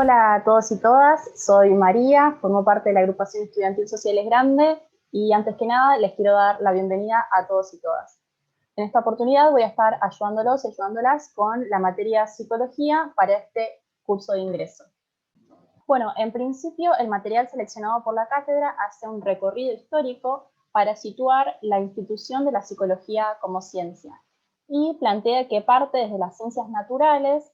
Hola a todos y todas, soy María, formo parte de la agrupación estudiantil Sociales Grande y antes que nada les quiero dar la bienvenida a todos y todas. En esta oportunidad voy a estar ayudándolos y ayudándolas con la materia psicología para este curso de ingreso. Bueno, en principio el material seleccionado por la cátedra hace un recorrido histórico para situar la institución de la psicología como ciencia y plantea que parte desde las ciencias naturales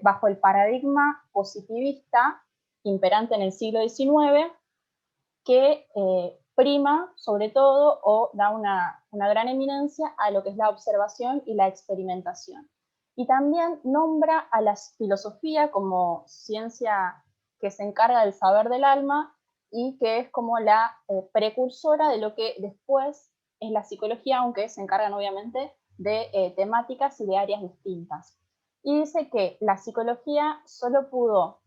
bajo el paradigma positivista imperante en el siglo XIX, que prima sobre todo o da una gran eminencia a lo que es la observación y la experimentación. Y también nombra a la filosofía como ciencia que se encarga del saber del alma y que es como la precursora de lo que después es la psicología, aunque se encargan obviamente de temáticas y de áreas distintas. Y dice que la psicología solo pudo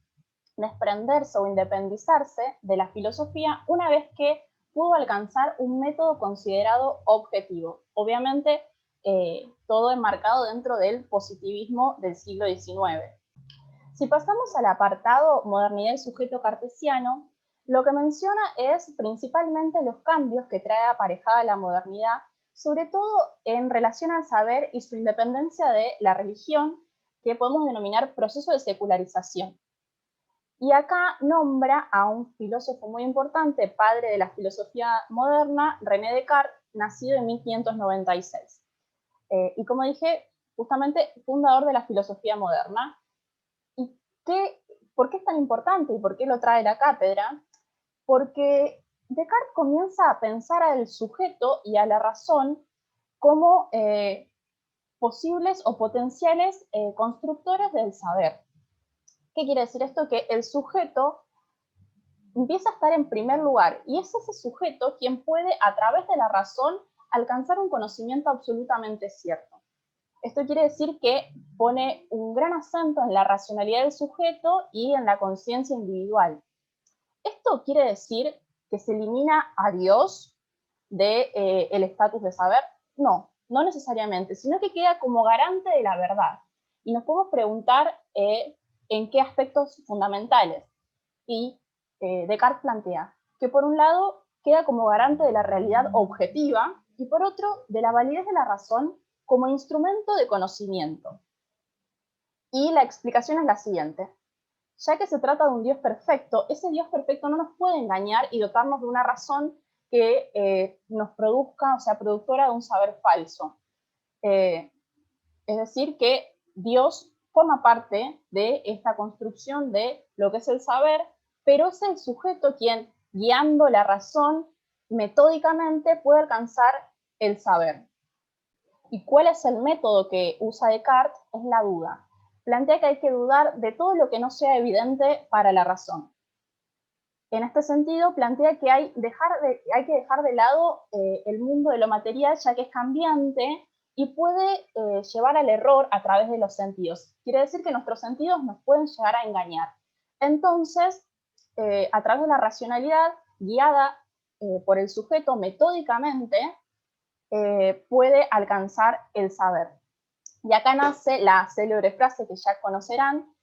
desprenderse o independizarse de la filosofía una vez que pudo alcanzar un método considerado objetivo. Obviamente, todo enmarcado dentro del positivismo del siglo XIX. Si pasamos al apartado modernidad y sujeto cartesiano, lo que menciona es principalmente los cambios que trae aparejada la modernidad, sobre todo en relación al saber y su independencia de la religión, que podemos denominar proceso de secularización. Y acá nombra a un filósofo muy importante, padre de la filosofía moderna, René Descartes, nacido en 1596. Y como dije, justamente fundador de la filosofía moderna. ¿Y por qué es tan importante y por qué lo trae la cátedra? Porque Descartes comienza a pensar al sujeto y a la razón como posibles o potenciales constructores del saber. ¿Qué quiere decir esto? Que el sujeto empieza a estar en primer lugar y es ese sujeto quien puede, a través de la razón, alcanzar un conocimiento absolutamente cierto. Esto quiere decir que pone un gran acento en la racionalidad del sujeto y en la conciencia individual. ¿Esto quiere decir que se elimina a Dios del estatus de saber? No, no necesariamente, sino que queda como garante de la verdad. Y nos podemos preguntar en qué aspectos fundamentales. Y Descartes plantea que por un lado queda como garante de la realidad objetiva y por otro de la validez de la razón como instrumento de conocimiento. Y la explicación es la siguiente. Ya que se trata de un Dios perfecto, ese Dios perfecto no nos puede engañar y dotarnos de una razón que nos produzca, o sea, productora de un saber falso. Es decir, que Dios forma parte de esta construcción de lo que es el saber, pero es el sujeto quien, guiando la razón metódicamente, puede alcanzar el saber. ¿Y cuál es el método que usa Descartes? Es la duda. Plantea que hay que dudar de todo lo que no sea evidente para la razón. En este sentido, plantea que hay que dejar de lado el mundo de lo material, ya que es cambiante y puede llevar al error a través de los sentidos. Quiere decir que nuestros sentidos nos pueden llegar a engañar. Entonces, a través de la racionalidad, guiada por el sujeto metódicamente, puede alcanzar el saber. Y acá nace la célebre frase que ya conocerán,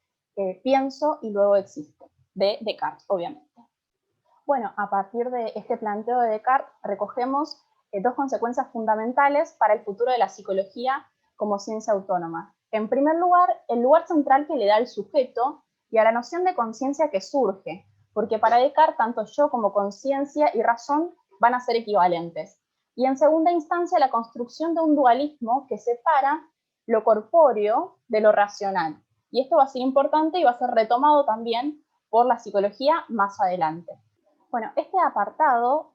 pienso y luego existo, de Descartes, obviamente. Bueno, a partir de este planteo de Descartes recogemos dos consecuencias fundamentales para el futuro de la psicología como ciencia autónoma. En primer lugar, el lugar central que le da el sujeto y a la noción de conciencia que surge, porque para Descartes tanto yo como conciencia y razón van a ser equivalentes. Y en segunda instancia, la construcción de un dualismo que separa lo corpóreo de lo racional. Y esto va a ser importante y va a ser retomado también por la psicología más adelante. Bueno, este apartado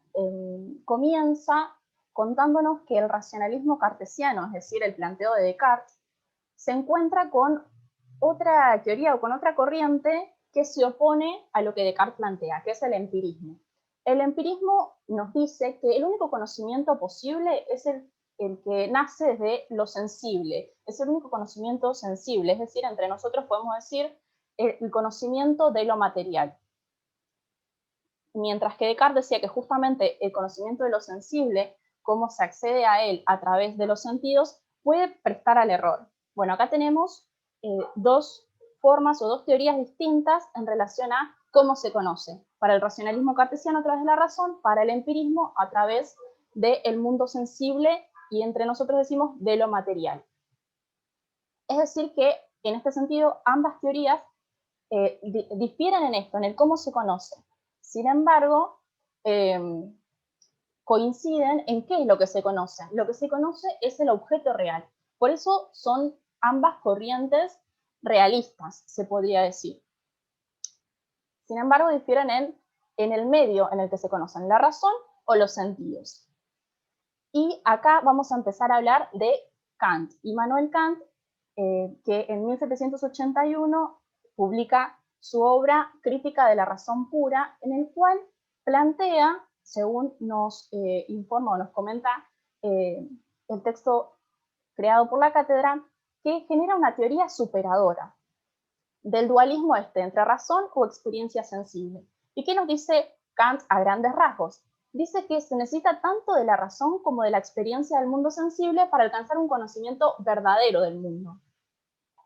comienza contándonos que el racionalismo cartesiano, es decir, el planteo de Descartes, se encuentra con otra teoría o con otra corriente que se opone a lo que Descartes plantea, que es el empirismo. El empirismo nos dice que el único conocimiento posible es el que nace desde lo sensible, es el único conocimiento sensible, es decir, entre nosotros podemos decir el conocimiento de lo material. Mientras que Descartes decía que justamente el conocimiento de lo sensible, cómo se accede a él a través de los sentidos, puede prestar al error. Bueno, acá tenemos dos formas o dos teorías distintas en relación a cómo se conoce. Para el racionalismo cartesiano a través de la razón, para el empirismo a través del mundo sensible y entre nosotros decimos de lo material. Es decir que en este sentido ambas teorías difieren en esto, en el cómo se conoce. Sin embargo, coinciden en qué es lo que se conoce. Lo que se conoce es el objeto real. Por eso son ambas corrientes realistas, se podría decir. Sin embargo, difieren en el medio en el que se conocen, la razón o los sentidos. Y acá vamos a empezar a hablar de Kant. Immanuel Kant, que en 1781 publica su obra Crítica de la razón pura, en el cual plantea, según nos informa o nos comenta el texto creado por la cátedra, que genera una teoría superadora del dualismo entre razón o experiencia sensible. ¿Y qué nos dice Kant a grandes rasgos? Dice que se necesita tanto de la razón como de la experiencia del mundo sensible para alcanzar un conocimiento verdadero del mundo.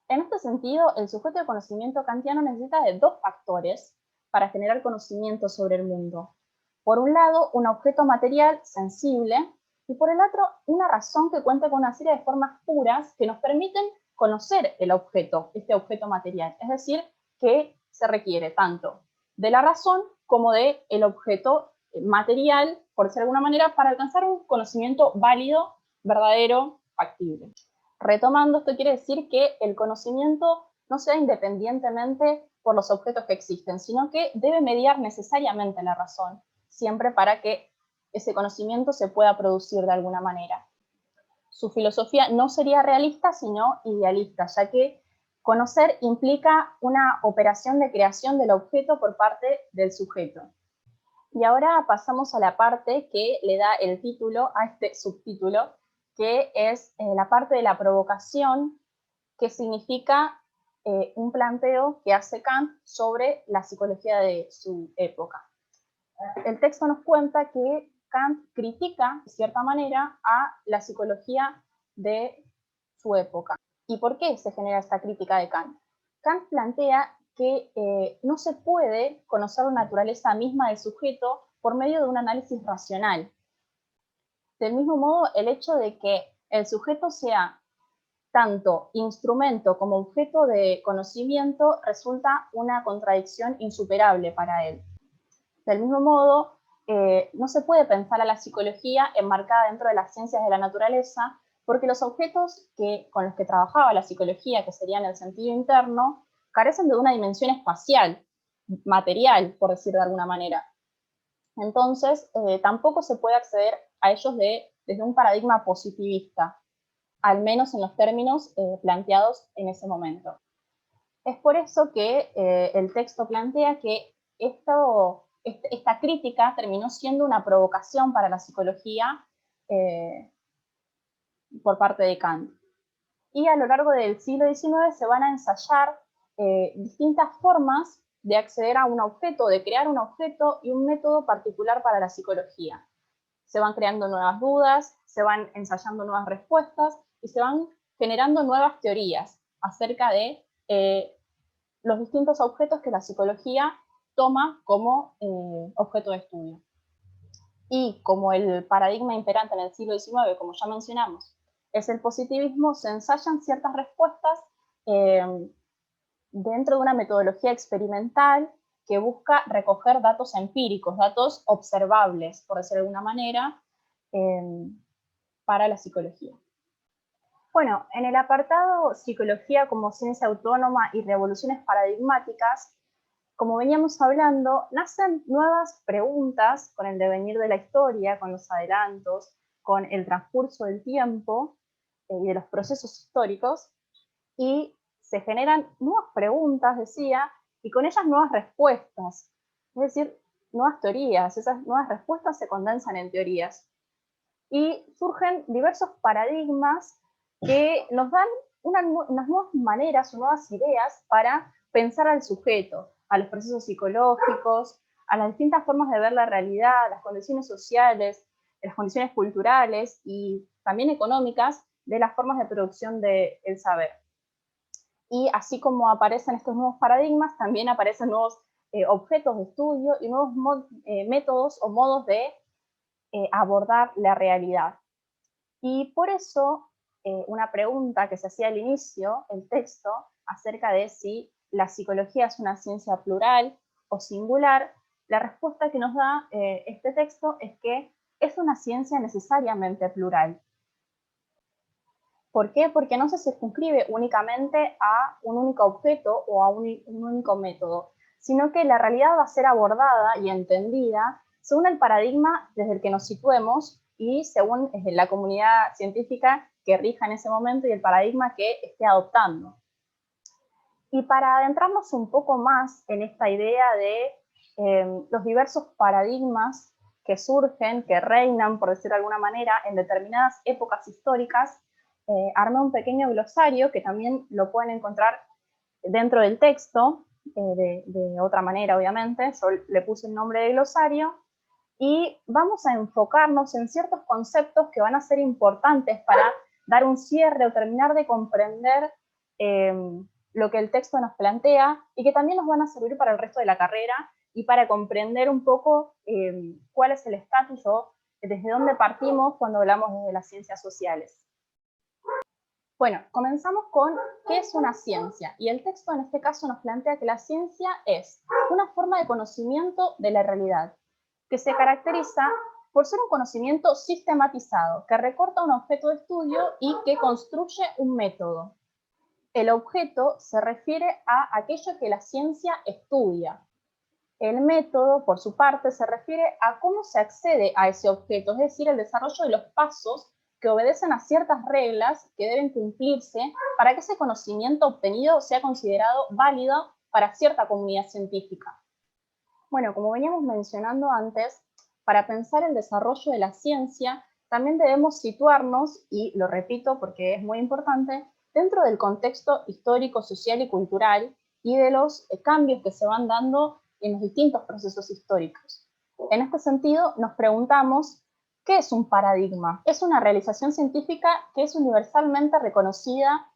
En este sentido, el sujeto de conocimiento kantiano necesita de dos factores para generar conocimiento sobre el mundo. Por un lado, un objeto material sensible, y por el otro, una razón que cuenta con una serie de formas puras que nos permiten conocer el objeto, este objeto material. Es decir, que se requiere tanto de la razón como del objeto material, por decirlo de alguna manera, para alcanzar un conocimiento válido, verdadero, factible. Retomando, esto quiere decir que el conocimiento no se da independientemente por los objetos que existen, sino que debe mediar necesariamente la razón, siempre para que ese conocimiento se pueda producir de alguna manera. Su filosofía no sería realista, sino idealista, ya que conocer implica una operación de creación del objeto por parte del sujeto. Y ahora pasamos a la parte que le da el título a este subtítulo, que es la parte de la provocación, que significa un planteo que hace Kant sobre la psicología de su época. El texto nos cuenta que Kant critica, de cierta manera, a la psicología de su época. ¿Y por qué se genera esta crítica de Kant? Kant plantea que no se puede conocer la naturaleza misma del sujeto por medio de un análisis racional. Del mismo modo, el hecho de que el sujeto sea tanto instrumento como objeto de conocimiento resulta una contradicción insuperable para él. Del mismo modo, no se puede pensar a la psicología enmarcada dentro de las ciencias de la naturaleza, porque los objetos con los que trabajaba la psicología, que serían el sentido interno, carecen de una dimensión espacial, material, por decir de alguna manera. Entonces, tampoco se puede acceder a ellos desde un paradigma positivista, al menos en los términos planteados en ese momento. Es por eso que el texto plantea que esta crítica terminó siendo una provocación para la psicología por parte de Kant. Y a lo largo del siglo XIX se van a ensayar distintas formas de acceder a un objeto, de crear un objeto y un método particular para la psicología. Se van creando nuevas dudas, se van ensayando nuevas respuestas y se van generando nuevas teorías acerca de los distintos objetos que la psicología toma como objeto de estudio. Y como el paradigma imperante en el siglo XIX, como ya mencionamos, es el positivismo, se ensayan ciertas respuestas dentro de una metodología experimental que busca recoger datos empíricos, datos observables, por decirlo de alguna manera, para la psicología. Bueno, en el apartado Psicología como ciencia autónoma y revoluciones paradigmáticas, como veníamos hablando, nacen nuevas preguntas con el devenir de la historia, con los adelantos, con el transcurso del tiempo y de los procesos históricos, y se generan nuevas preguntas, decía, y con ellas nuevas respuestas, es decir, nuevas teorías. Esas nuevas respuestas se condensan en teorías. Y surgen diversos paradigmas que nos dan unas nuevas maneras o nuevas ideas para pensar al sujeto, a los procesos psicológicos, a las distintas formas de ver la realidad, las condiciones sociales, las condiciones culturales y también económicas de las formas de producción del saber. Y así como aparecen estos nuevos paradigmas, también aparecen nuevos objetos de estudio y nuevos métodos o modos de abordar la realidad. Y por eso, una pregunta que se hacía al inicio, el texto, acerca de si la psicología es una ciencia plural o singular, la respuesta que nos da este texto es que es una ciencia necesariamente plural. ¿Por qué? Porque no se circunscribe únicamente a un único objeto o a un único método, sino que la realidad va a ser abordada y entendida según el paradigma desde el que nos situemos y según la comunidad científica que rija en ese momento y el paradigma que esté adoptando. Y para adentrarnos un poco más en esta idea de los diversos paradigmas que surgen, que reinan, por decirlo de alguna manera, en determinadas épocas históricas, armé un pequeño glosario que también lo pueden encontrar dentro del texto, de otra manera, obviamente. Yo le puse el nombre de glosario y vamos a enfocarnos en ciertos conceptos que van a ser importantes para dar un cierre o terminar de comprender lo que el texto nos plantea y que también nos van a servir para el resto de la carrera y para comprender un poco cuál es el estatus o desde dónde partimos cuando hablamos de las ciencias sociales. Bueno, comenzamos con qué es una ciencia. Y el texto en este caso nos plantea que la ciencia es una forma de conocimiento de la realidad, que se caracteriza por ser un conocimiento sistematizado, que recorta un objeto de estudio y que construye un método. El objeto se refiere a aquello que la ciencia estudia. El método, por su parte, se refiere a cómo se accede a ese objeto, es decir, el desarrollo de los pasos que obedecen a ciertas reglas que deben cumplirse para que ese conocimiento obtenido sea considerado válido para cierta comunidad científica. Bueno, como veníamos mencionando antes, para pensar el desarrollo de la ciencia, también debemos situarnos, y lo repito porque es muy importante, dentro del contexto histórico, social y cultural y de los cambios que se van dando en los distintos procesos históricos. En este sentido, nos preguntamos, ¿qué es un paradigma? Es una realización científica que es universalmente reconocida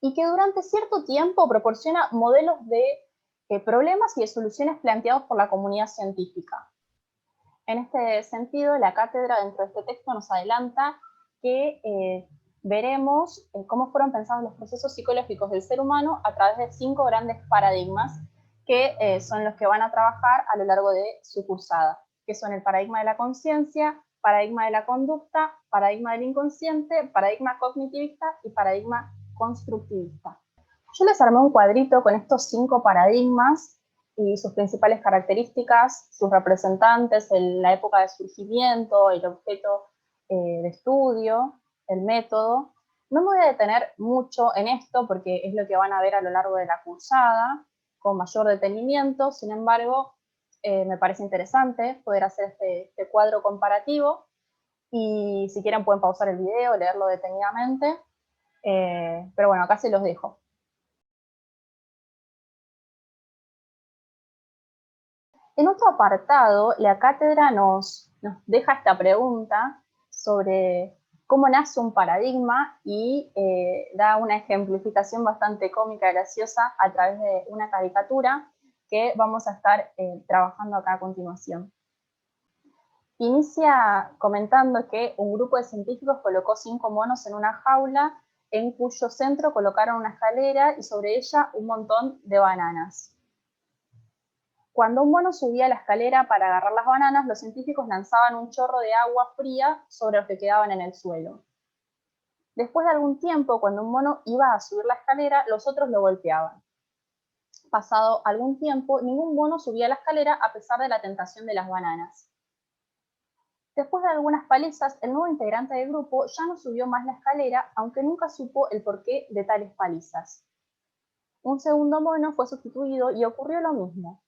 y que durante cierto tiempo proporciona modelos de problemas y de soluciones planteados por la comunidad científica. En este sentido, la cátedra dentro de este texto nos adelanta que veremos cómo fueron pensados los procesos psicológicos del ser humano a través de 5 grandes paradigmas que son los que van a trabajar a lo largo de su cursada, que son el paradigma de la conciencia, paradigma de la conducta, paradigma del inconsciente, paradigma cognitivista y paradigma constructivista. Yo les armé un cuadrito con estos 5 paradigmas y sus principales características, sus representantes, la época de surgimiento, el objeto de estudio, el método. No me voy a detener mucho en esto porque es lo que van a ver a lo largo de la cursada con mayor detenimiento. Sin embargo, me parece interesante poder hacer este cuadro comparativo y si quieren pueden pausar el video, leerlo detenidamente. Pero bueno, acá se los dejo. En otro apartado, la cátedra nos deja esta pregunta sobre cómo nace un paradigma y da una ejemplificación bastante cómica y graciosa a través de una caricatura que vamos a estar trabajando acá a continuación. Inicia comentando que un grupo de científicos colocó 5 monos en una jaula en cuyo centro colocaron una escalera y sobre ella un montón de bananas. Cuando un mono subía la escalera para agarrar las bananas, los científicos lanzaban un chorro de agua fría sobre los que quedaban en el suelo. Después de algún tiempo, cuando un mono iba a subir la escalera, los otros lo golpeaban. Pasado algún tiempo, ningún mono subía la escalera a pesar de la tentación de las bananas. Después de algunas palizas, el nuevo integrante del grupo ya no subió más la escalera, aunque nunca supo el porqué de tales palizas. Un segundo mono fue sustituido y ocurrió lo mismo.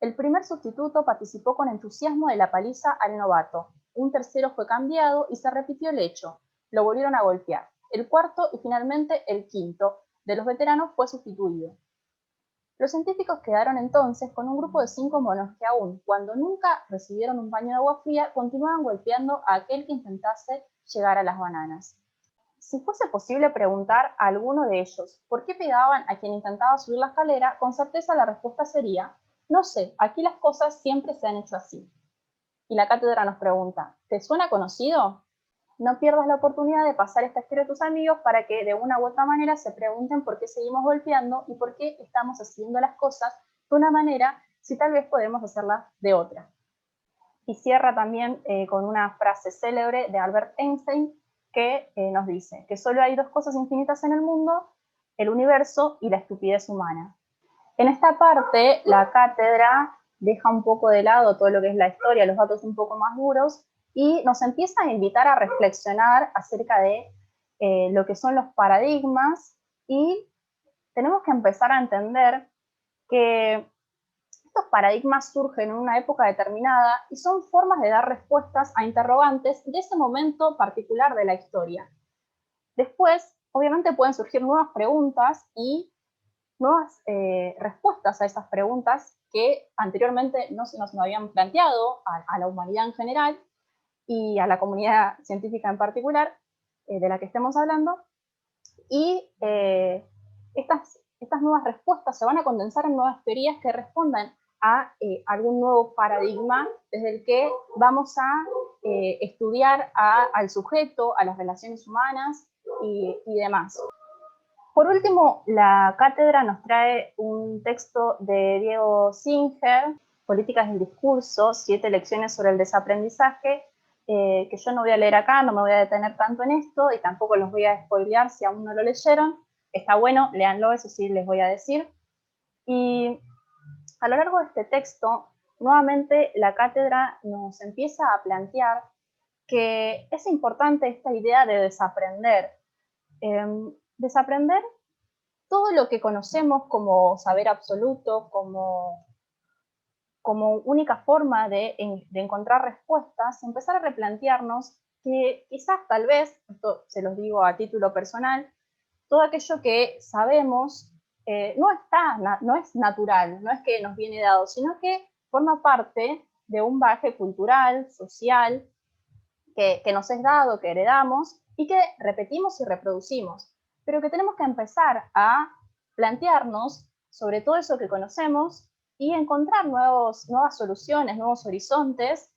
El primer sustituto participó con entusiasmo de la paliza al novato. Un tercero fue cambiado y se repitió el hecho. Lo volvieron a golpear. El cuarto y finalmente el quinto de los veteranos fue sustituido. Los científicos quedaron entonces con un grupo de 5 monos que aún, cuando nunca recibieron un baño de agua fría, continuaban golpeando a aquel que intentase llegar a las bananas. si fuese posible preguntar a alguno de ellos por qué pegaban a quien intentaba subir la escalera, con certeza la respuesta sería: no sé, aquí las cosas siempre se han hecho así. Y la cátedra nos pregunta: ¿te suena conocido? No pierdas la oportunidad de pasar esta historia a tus amigos para que de una u otra manera se pregunten por qué seguimos golpeando y por qué estamos haciendo las cosas de una manera si tal vez podemos hacerlas de otra. Y cierra también con una frase célebre de Albert Einstein que nos dice que solo hay dos cosas infinitas en el mundo: el universo y la estupidez humana. En esta parte, la cátedra deja un poco de lado todo lo que es la historia, los datos un poco más duros, y nos empieza a invitar a reflexionar acerca de lo que son los paradigmas, y tenemos que empezar a entender que estos paradigmas surgen en una época determinada y son formas de dar respuestas a interrogantes de ese momento particular de la historia. Después, obviamente, pueden surgir nuevas preguntas y nuevas respuestas a esas preguntas que anteriormente no se nos habían planteado a la humanidad en general y a la comunidad científica en particular, de la que estemos hablando. Y estas nuevas respuestas se van a condensar en nuevas teorías que respondan a algún nuevo paradigma desde el que vamos a estudiar al sujeto, a las relaciones humanas y demás. Por último, la cátedra nos trae un texto de Diego Singer, Políticas del Discurso, 7 lecciones sobre el desaprendizaje, que yo no voy a leer acá, no me voy a detener tanto en esto y tampoco los voy a spoilear si aún no lo leyeron. Está bueno, léanlo, eso sí les voy a decir. Y a lo largo de este texto, nuevamente la cátedra nos empieza a plantear que es importante esta idea de desaprender. Desaprender todo lo que conocemos como saber absoluto, como única forma de encontrar respuestas, empezar a replantearnos que quizás, tal vez, esto se los digo a título personal, todo aquello que sabemos no es natural, no es que nos viene dado, sino que forma parte de un bagaje cultural, social, que nos es dado, que heredamos y que repetimos y reproducimos, pero que tenemos que empezar a plantearnos sobre todo eso que conocemos y encontrar nuevas soluciones, nuevos horizontes.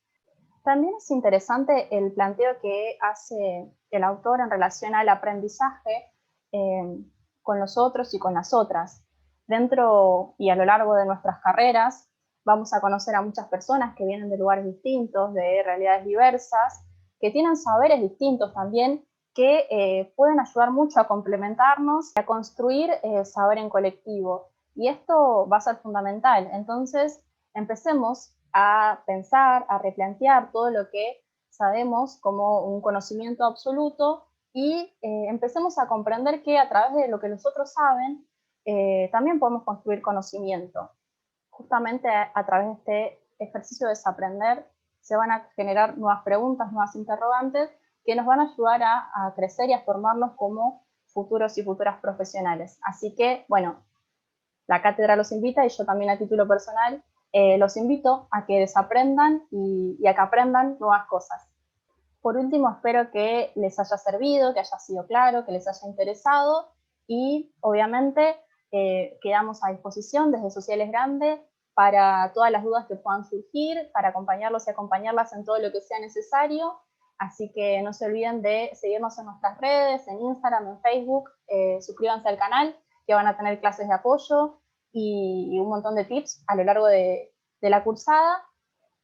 También es interesante el planteo que hace el autor en relación al aprendizaje con los otros y con las otras. Dentro y a lo largo de nuestras carreras vamos a conocer a muchas personas que vienen de lugares distintos, de realidades diversas, que tienen saberes distintos también, que pueden ayudar mucho a complementarnos y a construir saber en colectivo. Y esto va a ser fundamental. Entonces, empecemos a pensar, a replantear todo lo que sabemos como un conocimiento absoluto y empecemos a comprender que a través de lo que los otros saben, también podemos construir conocimiento. Justamente a través de este ejercicio de desaprender se van a generar nuevas preguntas, nuevas interrogantes que nos van a ayudar a crecer y a formarnos como futuros y futuras profesionales. Así que, bueno, la cátedra los invita y yo también a título personal los invito a que desaprendan y a que aprendan nuevas cosas. Por último, espero que les haya servido, que haya sido claro, que les haya interesado y obviamente quedamos a disposición desde Sociales Grande para todas las dudas que puedan surgir, para acompañarlos y acompañarlas en todo lo que sea necesario. Así que no se olviden de seguirnos en nuestras redes, en Instagram, en Facebook, suscríbanse al canal, que van a tener clases de apoyo y un montón de tips a lo largo de la cursada.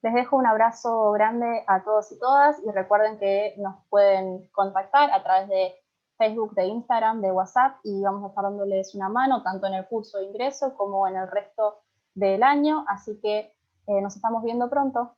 Les dejo un abrazo grande a todos y todas y recuerden que nos pueden contactar a través de Facebook, de Instagram, de WhatsApp y vamos a estar dándoles una mano tanto en el curso de ingreso como en el resto del año. Así que nos estamos viendo pronto.